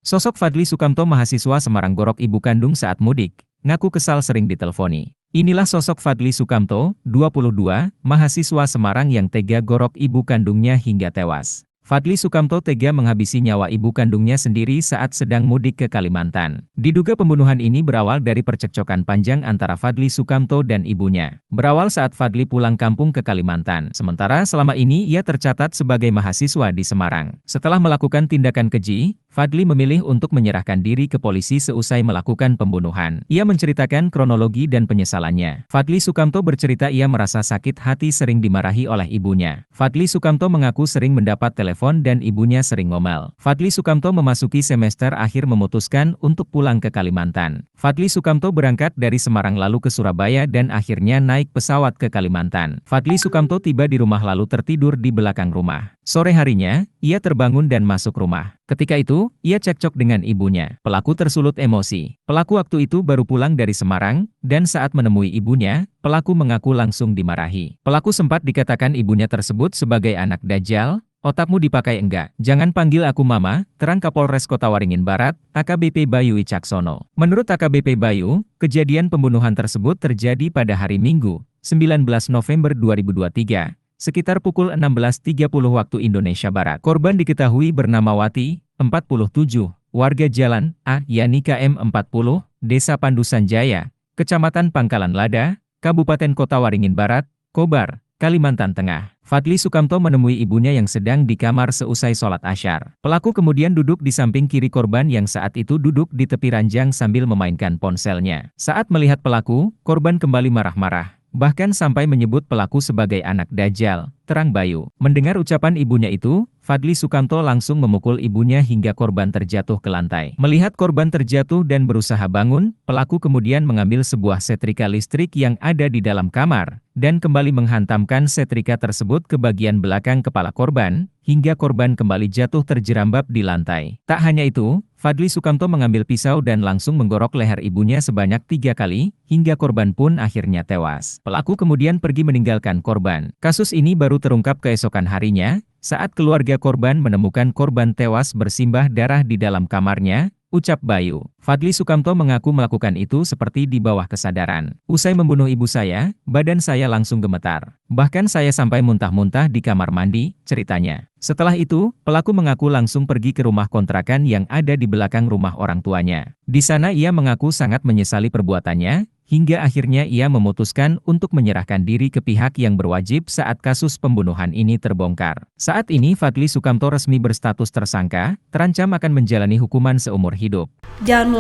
Sosok Fadly Sukamto mahasiswa Semarang gorok ibu kandung saat mudik, ngaku kesal sering diteleponi. Inilah sosok Fadly Sukamto, 22, mahasiswa Semarang yang tega gorok ibu kandungnya hingga tewas. Fadly Sukamto tega menghabisi nyawa ibu kandungnya sendiri saat sedang mudik ke Kalimantan. Diduga pembunuhan ini berawal dari percekcokan panjang antara Fadly Sukamto dan ibunya. Berawal saat Fadly pulang kampung ke Kalimantan, sementara selama ini ia tercatat sebagai mahasiswa di Semarang. Setelah melakukan tindakan keji, Fadly memilih untuk menyerahkan diri ke polisi seusai melakukan pembunuhan. Ia menceritakan kronologi dan penyesalannya. Fadly Sukamto bercerita ia merasa sakit hati sering dimarahi oleh ibunya. Fadly Sukamto mengaku sering mendapat telepon dan ibunya sering ngomel. Fadly Sukamto memasuki semester akhir memutuskan untuk pulang ke Kalimantan. Fadly Sukamto berangkat dari Semarang lalu ke Surabaya dan akhirnya naik pesawat ke Kalimantan. Fadly Sukamto tiba di rumah lalu tertidur di belakang rumah. Sore harinya, ia terbangun dan masuk rumah. Ketika itu, ia cekcok dengan ibunya. Pelaku tersulut emosi. Pelaku waktu itu baru pulang dari Semarang, dan saat menemui ibunya, pelaku mengaku langsung dimarahi. Pelaku sempat dikatakan ibunya tersebut sebagai anak dajjal. Otakmu dipakai enggak? Jangan panggil aku mama, terang Kapolres Kota Waringin Barat, AKBP Bayu Wicaksono. Menurut AKBP Bayu, kejadian pembunuhan tersebut terjadi pada hari Minggu, 19 November 2023. Sekitar pukul 16.30 waktu Indonesia Barat. Korban diketahui bernama Wati, 47, warga Jalan A, Yani KM 40, Desa Pandusan Jaya, Kecamatan Pangkalan Lada, Kabupaten Kota Waringin Barat, Kobar, Kalimantan Tengah. Fadly Sukamto menemui ibunya yang sedang di kamar seusai sholat Asyar. Pelaku kemudian duduk di samping kiri korban yang saat itu duduk di tepi ranjang sambil memainkan ponselnya. Saat melihat pelaku, korban kembali marah-marah. Bahkan sampai menyebut pelaku sebagai anak dajjal, terang Bayu. Mendengar ucapan ibunya itu, Fadly Sukamto langsung memukul ibunya hingga korban terjatuh ke lantai. Melihat korban terjatuh dan berusaha bangun, pelaku kemudian mengambil sebuah setrika listrik yang ada di dalam kamar, dan kembali menghantamkan setrika tersebut ke bagian belakang kepala korban, hingga korban kembali jatuh terjerambab di lantai. Tak hanya itu, Fadly Sukamto mengambil pisau dan langsung menggorok leher ibunya sebanyak 3 kali, hingga korban pun akhirnya tewas. Pelaku kemudian pergi meninggalkan korban. Kasus ini baru terungkap keesokan harinya, saat keluarga korban menemukan korban tewas bersimbah darah di dalam kamarnya, ucap Bayu. Fadly Sukamto mengaku melakukan itu seperti di bawah kesadaran. Usai membunuh ibu saya, badan saya langsung gemetar. Bahkan saya sampai muntah-muntah di kamar mandi, ceritanya. Setelah itu, pelaku mengaku langsung pergi ke rumah kontrakan yang ada di belakang rumah orang tuanya. Di sana ia mengaku sangat menyesali perbuatannya, hingga akhirnya ia memutuskan untuk menyerahkan diri ke pihak yang berwajib saat kasus pembunuhan ini terbongkar. Saat ini Fadly Sukamto resmi berstatus tersangka, terancam akan menjalani hukuman seumur hidup. Download